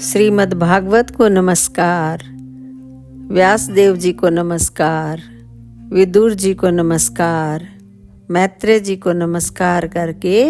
श्रीमद् भागवत को नमस्कार, व्यासदेव जी को नमस्कार, विदुर जी को नमस्कार, मैत्रेय जी को नमस्कार करके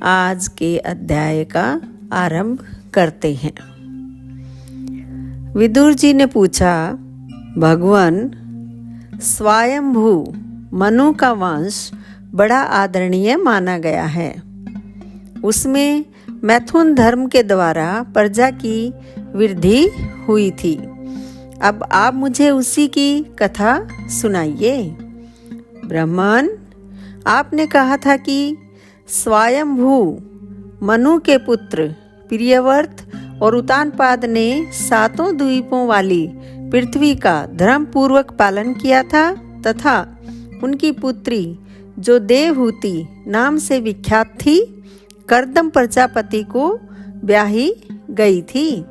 आज के अध्याय का आरंभ करते हैं। विदुर जी ने पूछा, भगवान, स्वयंभू मनु का वंश बड़ा आदरणीय माना गया है। उसमें मैथुन धर्म के द्वारा प्रजा की वृद्धि हुई थी। अब आप मुझे उसी की कथा सुनाइए। ब्राह्मण, आपने कहा था कि स्वयंभू मनु के पुत्र प्रियव्रत और उत्तानपाद ने 7 द्वीपों वाली पृथ्वी का धर्म पूर्वक पालन किया था तथा उनकी पुत्री जो देवहूति नाम से विख्यात थी, कर्दम प्रजापति को ब्याही गई थी।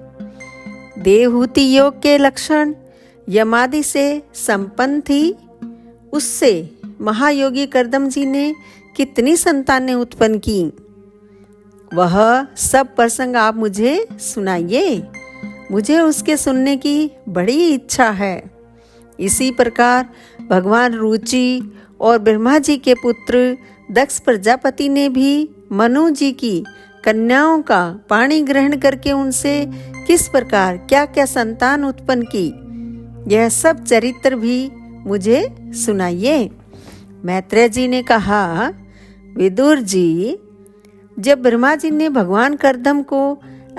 देवहूति योग के लक्षण यमादि से संपन्न थी। उससे महायोगी कर्दम जी ने कितनी संतानें उत्पन्न की, वह सब प्रसंग आप मुझे सुनाइए। मुझे उसके सुनने की बड़ी इच्छा है। इसी प्रकार भगवान रुचि और ब्रह्मा जी के पुत्र दक्ष प्रजापति ने भी मनु जी की कन्याओं का पाणी ग्रहण करके उनसे किस प्रकार क्या क्या संतान उत्पन्न की, यह सब चरित्र भी मुझे सुनाइए। मैत्रेय जी ने कहा, विदुर जी, जब ब्रह्मा जी ने भगवान कर्दम को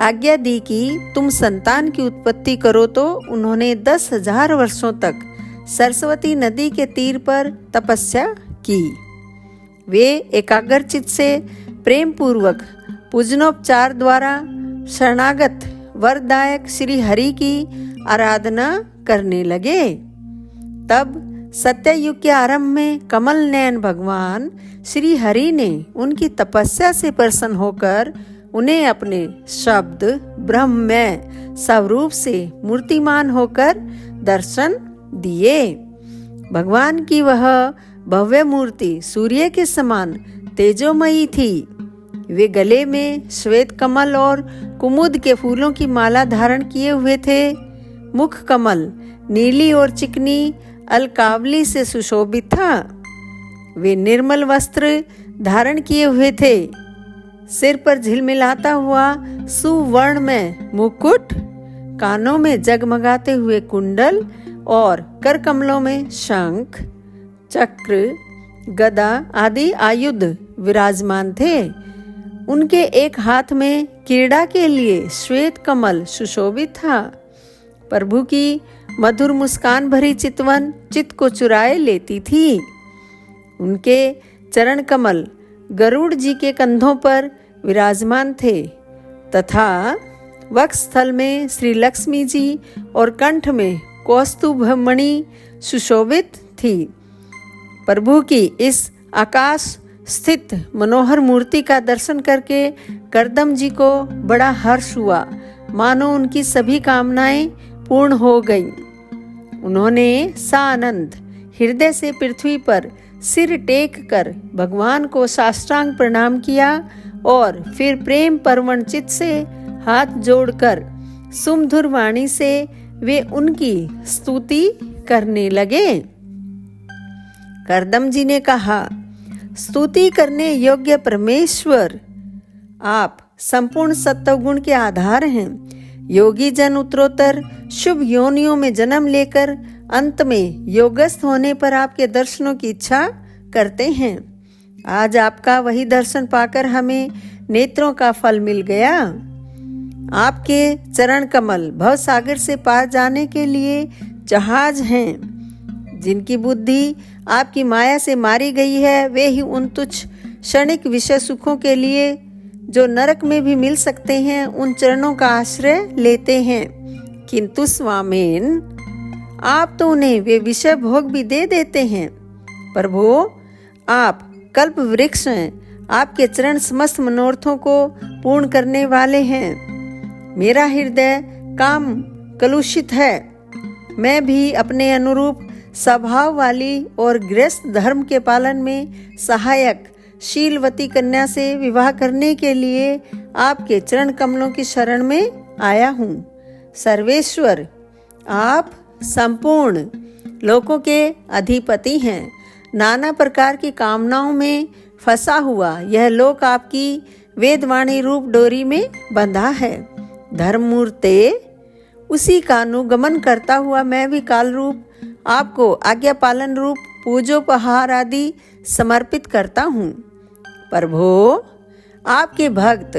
आज्ञा दी कि तुम संतान की उत्पत्ति करो, तो उन्होंने 10,000 वर्षों तक सरस्वती नदी के तीर पर तपस्या की। वे एकाग्रचित से प्रेम पूर्वक पूजनोपचार द्वारा शरणागत वरदायक श्री हरि की आराधना करने लगे। तब सत्ययुग के आरंभ में कमल नयन भगवान श्री हरि ने उनकी तपस्या से प्रसन्न होकर उन्हें अपने शब्द ब्रह्ममय स्वरूप से मूर्तिमान होकर दर्शन दिए। भगवान की वह भव्य मूर्ति सूर्य के समान तेजोमयी थी। वे गले में श्वेत कमल और कुमुद के फूलों की माला धारण किए हुए थे। मुख कमल नीली और चिकनी अलकावली से सुशोभित था। वे निर्मल वस्त्र धारण किए हुए थे। सिर पर झिलमिलाता हुआ सुवर्ण में मुकुट, कानों में जगमगाते हुए कुंडल और कर कमलों में शंख, चक्र, गदा आदि आयुध विराजमान थे। उनके एक हाथ में क्रीड़ा के लिए श्वेत कमल सुशोभित था। प्रभु की मधुर मुस्कान भरी चितवन चित्त को चुराए लेती थी। उनके चरण कमल गरुड़ जी के कंधों पर विराजमान थे तथा वक्षस्थल में श्री लक्ष्मी जी और कंठ में कौस्तुभमणि सुशोभित थी। प्रभु की इस आकाश स्थित मनोहर मूर्ति का दर्शन करके कर्दम जी को बड़ा हर्ष हुआ, मानो उनकी सभी कामनाएं पूर्ण हो गईं। उन्होंने सानंद हृदय से पृथ्वी पर सिर टेक कर भगवान को साष्टांग प्रणाम किया और फिर प्रेम परवण चित्त से हाथ जोड़कर सुमधुर वाणी से वे उनकी स्तुति करने लगे। कर्दम जी ने कहा, स्तुति करने योग्य परमेश्वर, आप संपूर्ण सत्वगुण के आधार हैं। योगी जन उत्तरोत्तर शुभ योनियों में जन्म लेकर अंत में योगस्थ होने पर आपके दर्शनों की इच्छा करते हैं। आज आपका वही दर्शन पाकर हमें नेत्रों का फल मिल गया। आपके चरण कमल भव सागर से पार जाने के लिए जहाज हैं। जिनकी बुद्धि आपकी माया से मारी गई है, वे ही उन तुच्छ क्षणिक विषय सुखों के लिए जो नरक में भी मिल सकते हैं, उन चरणों का आश्रय लेते हैं। किंतु स्वामिन, आप तो उन्हें वे विषय भोग भी दे देते हैं। प्रभु, आप कल्प वृक्ष हैं। आपके चरण समस्त मनोरथों को पूर्ण करने वाले हैं। मेरा हृदय काम कलुषित है। मैं भी अपने अनुरूप स्वभाव वाली और गृहस्थ धर्म के पालन में सहायक शीलवती कन्या से विवाह करने के लिए आपके चरण कमलों की शरण में आया हूँ। सर्वेश्वर, आप संपूर्ण लोकों के अधिपति हैं। नाना प्रकार की कामनाओं में फंसा हुआ यह लोक आपकी वेदवाणी रूप डोरी में बंधा है। धर्ममूर्ते, उसी का अनुगमन करता हुआ मैं भी काल रूप आपको आज्ञा पालन रूप पूजोपहार आदि समर्पित करता हूँ। प्रभो, आपके भक्त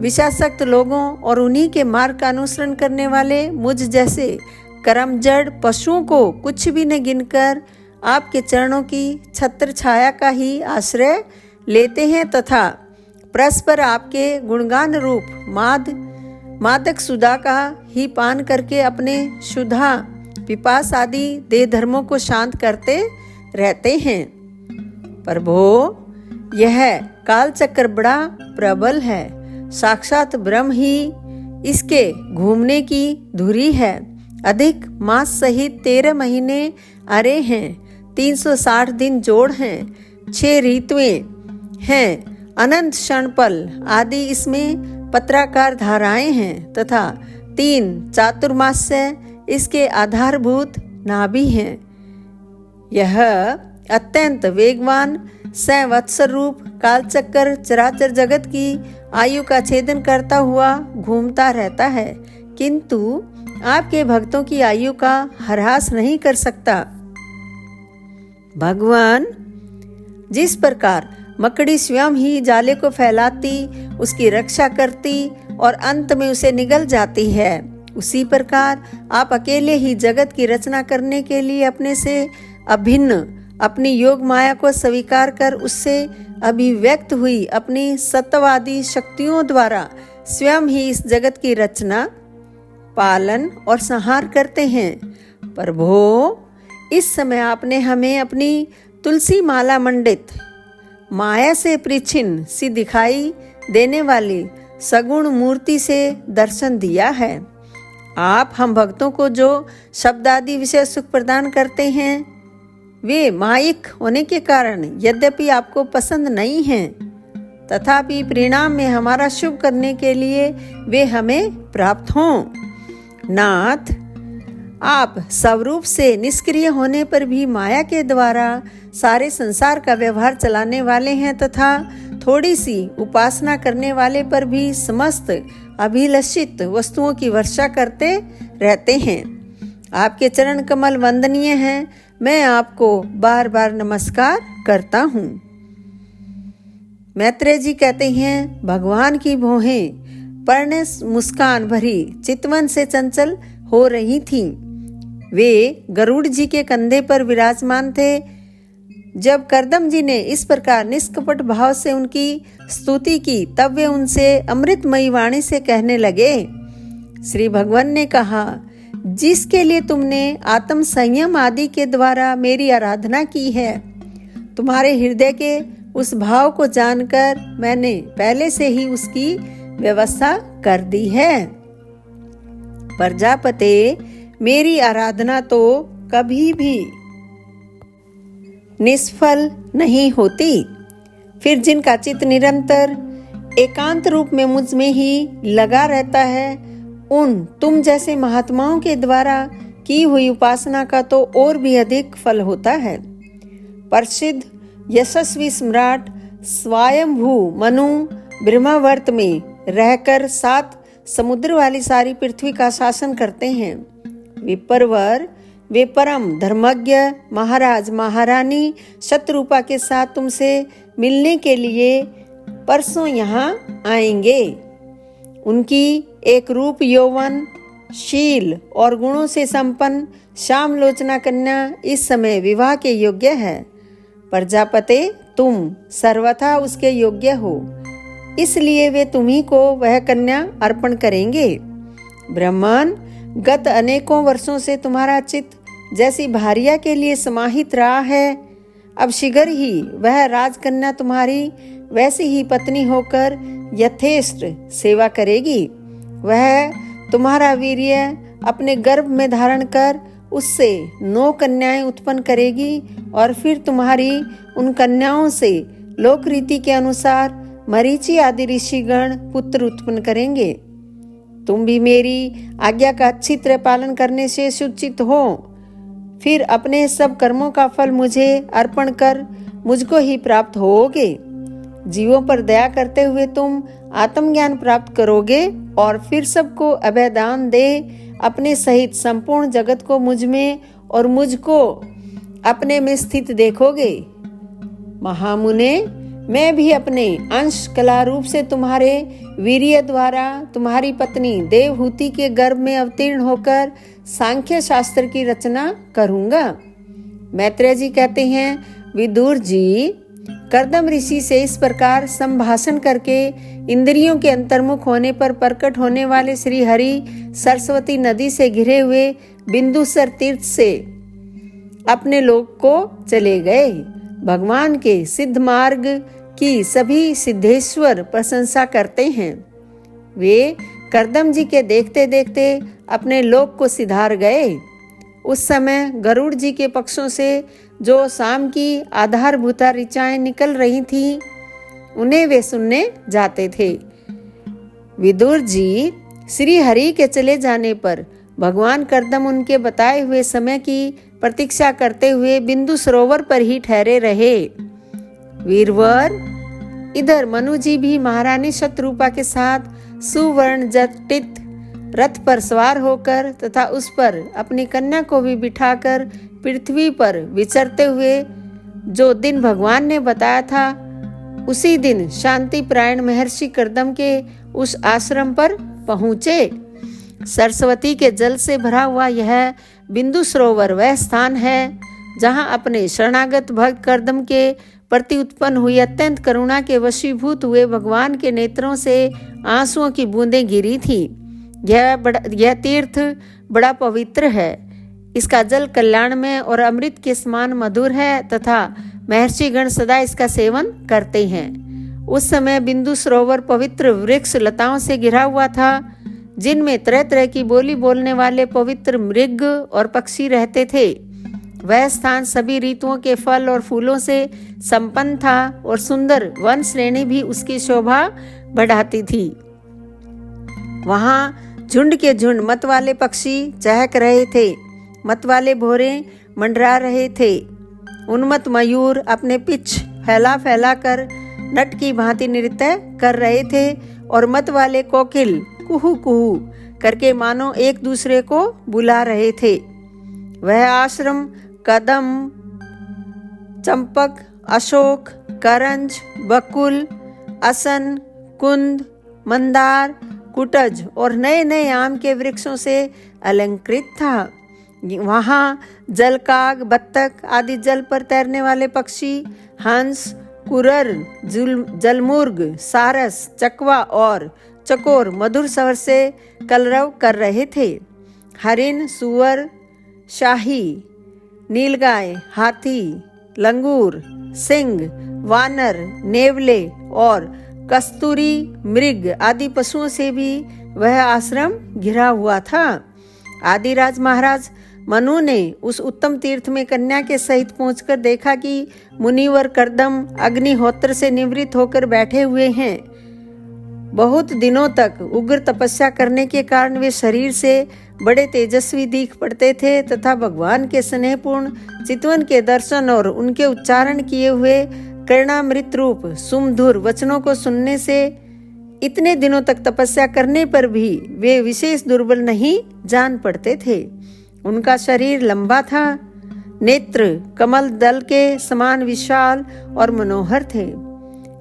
विषासक्त लोगों और उन्हीं के मार्ग का अनुसरण करने वाले मुझ जैसे कर्मजड़ पशुओं को कुछ भी न गिनकर आपके चरणों की छत्र छाया का ही आश्रय लेते हैं तथा परस्पर आपके गुणगान रूप मादक सुधा का ही पान करके अपने शुद्धा पिपास आदि देह धर्मों को शांत करते रहते हैं। प्रभो, यह काल चक्र बड़ा प्रबल है। साक्षात ब्रह्म ही इसके घूमने की धुरी है। अधिक मास सहित 13 महीने अरे हैं, 360 दिन जोड़ हैं, 6 ऋतुएं हैं, अनंत क्षणपल आदि इसमें पत्राकार धाराएं हैं तथा 3 चातुर्मास्य इसके आधारभूत नाभि हैं। यह अत्यंत वेगवान संवत्सर रूप कालचक्र चराचर जगत की आयु का छेदन करता हुआ घूमता रहता है, किंतु आपके भक्तों की आयु का ह्रास नहीं कर सकता। भगवान, जिस प्रकार मकड़ी स्वयं ही जाले को फैलाती, उसकी रक्षा करती और अंत में उसे निगल जाती है, उसी प्रकार आप अकेले ही जगत की रचना करने के लिए अपने से अभिन्न अपनी योग माया को स्वीकार कर उससे अभिव्यक्त हुई अपनी सत्ववादी शक्तियों द्वारा स्वयं ही इस जगत की रचना, पालन और संहार करते हैं। प्रभो, इस समय आपने हमें अपनी तुलसी माला मंडित माया से परिच्छिन्न सी दिखाई देने वाली सगुण मूर्ति से दर्शन दिया है। आप हम भक्तों को जो शब्द आदि विषय सुख प्रदान करते हैं, वे मायिक होने के कारण यद्यपि आपको पसंद नहीं हैं, तथापि परिणाम में हमारा शुभ करने के लिए वे हमें प्राप्त हों। नाथ, आप स्वरूप से निष्क्रिय होने पर भी माया के द्वारा सारे संसार का व्यवहार चलाने वाले हैं तथा थोड़ी सी उपासना करने वाले पर भी समस्त अभिलषित वस्तुओं की वर्षा करते रहते हैं। आपके चरण कमल वंदनीय हैं। मैं आपको बार बार नमस्कार करता हूँ। मैत्रेय जी कहते हैं, भगवान की भौहें पर्ण मुस्कान भरी चितवन से चंचल हो रही थीं। वे गरुड़ जी के कंधे पर विराजमान थे। जब करदम जी ने इस प्रकार निष्कपट भाव से उनकी स्तुति की, तब वे उनसे अमृतमयी वाणी से कहने लगे। श्री भगवान ने कहा, जिसके लिए तुमने आत्म संयम आदि के द्वारा मेरी आराधना की है, तुम्हारे हृदय के उस भाव को जानकर मैंने पहले से ही उसकी व्यवस्था कर दी है। प्रजापते, मेरी आराधना तो कभी भी निष्फल नहीं होती। फिर जिनका चित्त निरंतर एकांत रूप में मुझ में ही लगा रहता है, उन तुम जैसे महात्माओं के द्वारा की हुई उपासना का तो और भी अधिक फल होता है। प्रसिद्ध यशस्वी सम्राट स्वयंभू मनु ब्रह्मावर्त में रहकर 7 समुद्र वाली सारी पृथ्वी का शासन करते हैं। विप्रवर, वे परम धर्मज्ञ महाराज महारानी शतरूपा के साथ तुमसे मिलने के लिए परसों यहाँ आएंगे। उनकी एक रूप यौवन, शील और गुणों से संपन्न श्यामलोचना कन्या इस समय विवाह के योग्य है। प्रजापते, तुम सर्वथा उसके योग्य हो, इसलिए वे तुम्ही को वह कन्या अर्पण करेंगे। ब्रह्मन, गत अनेकों वर्षों से तुम्हारा चित्त जैसी भारिया के लिए समाहित रहा है, अब शीघ्र ही वह राजकन्या तुम्हारी वैसी ही पत्नी होकर यथेष्ट सेवा करेगी। वह तुम्हारा वीर्य अपने गर्भ में धारण कर उससे 9 कन्याएं उत्पन्न करेगी और फिर तुम्हारी उन कन्याओं से लोक रीति के अनुसार मरीचि आदि ऋषिगण पुत्र उत्पन्न करेंगे। तुम भी मेरी आज्ञा का अच्छी तरह पालन करने से सूचित हो। फिर अपने सब कर्मों का फल मुझे अर्पण कर मुझको ही प्राप्त होगे। जीवों पर दया करते हुए तुम आत्मज्ञान प्राप्त करोगे और फिर सबको अभयदान दे अपने सहित संपूर्ण जगत को मुझ में और मुझको अपने में स्थित देखोगे। महामुने, मैं भी अपने अंश कला रूप से तुम्हारे वीर्य द्वारा तुम्हारी पत्नी देवहूति के गर्भ में अवतीर्ण होकर सांख्य शास्त्र की रचना करूंगा। मैत्रेय जी कहते हैं, विदुर जी, कर्दम ऋषि से इस प्रकार संभाषण करके इंद्रियों के अंतर्मुख होने पर प्रकट होने वाले श्री हरि सरस्वती नदी से घिरे हुए बिंदुसर तीर्थ से अपने लोक को चले गए। भगवान के सिद्ध मार्ग की सभी सिद्धेश्वर प्रशंसा करते हैं। वे कर्दम जी के देखते देखते अपने लोक को सिधार गए। उस समय गरुड़ जी के पक्षों से जो शाम की आधारभूता ऋचाएं निकल रही थीं, उन्हें वे सुनने जाते थे। विदुर जी, श्री हरि के चले जाने पर भगवान कर्दम उनके बताए हुए समय की प्रतीक्षा करते हुए बिंदु सरोवर पर ही ठहरे रहे। वीरवर, इधर मनु जी भी महारानी शतरूपा के साथ सुवर्ण जटित रथ पर सवार होकर तथा उस पर अपनी कन्या को भी बिठाकर पृथ्वी पर विचरते हुए जो दिन भगवान ने बताया था, उसी दिन शांति प्रायण महर्षि कर्दम के उस आश्रम पर पहुँचे। सरस्वती के जल से भरा हुआ यह बिंदु सरोवर वह स्थान है जहाँ अपने शरणागत भक्त कर्दम के प्रति उत्पन्न हुई अत्यंत करुणा के वशीभूत हुए भगवान के नेत्रों से आंसुओं की बूंदें गिरी थी। यह तीर्थ बड़ा पवित्र है। इसका जल कल्याणमय और अमृत के समान मधुर है तथा महर्षि गण सदा इसका सेवन करते हैं। उस समय बिंदु सरोवर पवित्र वृक्ष लताओं से घिरा हुआ था, जिनमें तरह तरह की बोली बोलने वाले पवित्र मृग और पक्षी रहते थे। वह स्थान सभी ऋतुओं के फल और फूलों से संपन्न था और सुंदर वन श्रेणी भी उसकी शोभा बढ़ाती थी। वहां झुंड के झुंड मत वाले पक्षी चहक रहे थे, मत वाले भौरे मंडरा रहे थे। उन्मत्त मयूर अपने पिच फैला फैला कर नट की भांति नृत्य कर रहे थे और मत वाले कोकिल कुहू कुहू करके मानो एक दूसरे को बुला रहे थे। वह आश्रम कदम, चंपक, अशोक, करंज, बकुल, असन, कुंद, मंदार, कुटज और नए नए आम के वृक्षों से अलंकृत था। वहाँ जलकाग, बत्तख आदि जल पर तैरने वाले पक्षी, हंस, कुरर, जलमुर्ग, सारस, चकवा और चकोर मधुर स्वर से कलरव कर रहे थे। हरिण, सुअर, शाही, नीलगाय, हाथी, लंगूर, सिंह, वानर, नेवले और कस्तूरी मृग आदि पशुओं से भी वह आश्रम घिरा हुआ था। आदिराज महाराज मनु ने उस उत्तम तीर्थ में कन्या के सहित पहुंचकर देखा कि मुनिवर कर्दम अग्निहोत्र से निवृत्त होकर बैठे हुए हैं। बहुत दिनों तक उग्र तपस्या करने के कारण वे शरीर से बड़े तेजस्वी दिख पड़ते थे तथा भगवान के स्नेहपूर्ण चितवन के दर्शन और उनके उच्चारण किए हुए कर्णामृत रूप सुमधुर वचनों को सुनने से इतने दिनों तक तपस्या करने पर भी वे विशेष दुर्बल नहीं जान पड़ते थे। उनका शरीर लंबा था, नेत्र कमल दल के समान विशाल और मनोहर थे।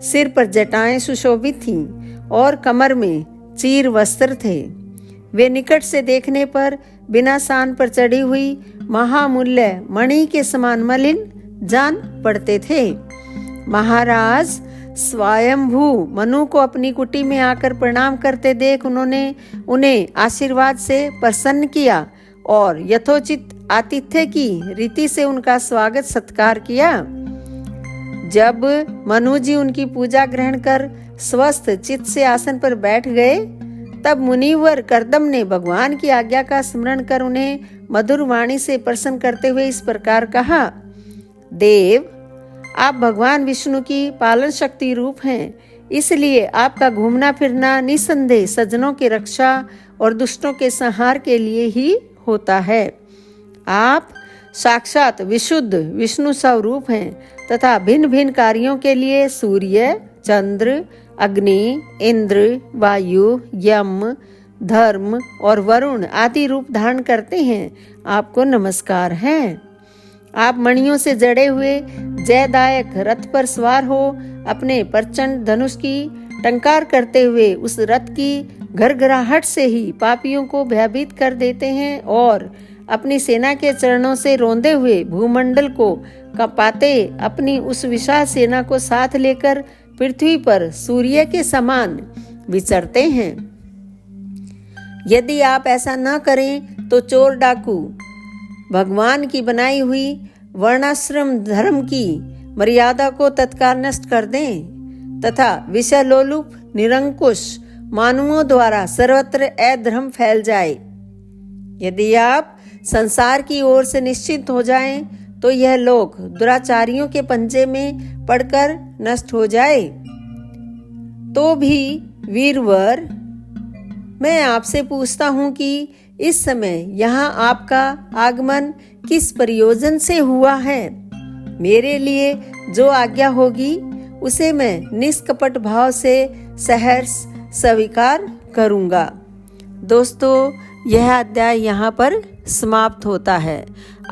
सिर पर जटाएं सुशोभित थीं और कमर में चीर वस्त्र थे। वे निकट से देखने पर बिना सान पर चढ़ी हुई महामूल्य मणि के समान मलिन जान पड़ते थे। महाराज स्वयंभू मनु को अपनी कुटी में आकर प्रणाम करते देख उन्होंने उन्हें आशीर्वाद से प्रसन्न किया और यथोचित आतिथ्य की रीति से उनका स्वागत सत्कार किया। जब मनु जी उनकी पूजा ग्रहण कर स्वस्थ चित्त से आसन पर बैठ गए, तब मुनिवर कर्दम ने भगवान की आज्ञा का स्मरण कर उन्हें मधुर वाणी से प्रसन्न करते हुए इस प्रकार कहा, देव, आप भगवान विष्णु की पालन शक्ति रूप हैं, इसलिए आपका घूमना फिरना निसंदेह सज्जनों की रक्षा और दुष्टों के संहार के लिए ही होता है। आप साक्षात विशुद्ध विष्णु स्वरूप हैं तथा भिन्न भिन्न कार्यों के लिए सूर्य, चंद्र, अग्नि, इंद्र, वायु, यम, धर्म और वरुण आदि रूप धारण करते हैं। आपको नमस्कार है। आप मणियों से जड़े हुए जयदायक रथ पर सवार हो अपने प्रचंड धनुष की टंकार करते हुए उस रथ की घरघराहट से ही पापियों को भयभीत कर देते हैं और अपनी सेना के चरणों से रोंदे हुए भूमंडल को कांपाते अपनी उस विशाल सेना को साथ लेकर पृथ्वी पर सूर्य के समान विचरते हैं। यदि आप ऐसा न करें तो चोर डाकू भगवान की बनाई हुई वर्णाश्रम धर्म की मर्यादा को तत्काल नष्ट कर दें तथा विषय लोलुप निरंकुश मानवों द्वारा सर्वत्र अधर्म फैल जाए। यदि आप संसार की ओर से निश्चित हो जाएं तो यह लोक दुराचारियों के पंजे में पड़कर नष्ट हो जाए। तो भी वीरवर, मैं आपसे पूछता हूँ कि इस समय यहाँ आपका आगमन किस प्रयोजन से हुआ है? मेरे लिए जो आज्ञा होगी उसे मैं निष्कपट भाव से सहर्ष स्वीकार करूँगा। दोस्तों, यह अध्याय यहाँ पर समाप्त होता है।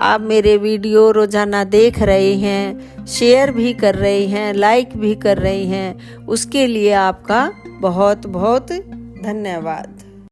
आप मेरे वीडियो रोजाना देख रहे हैं, शेयर भी कर रहे हैं, लाइक भी कर रहे हैं, उसके लिए आपका बहुत बहुत धन्यवाद।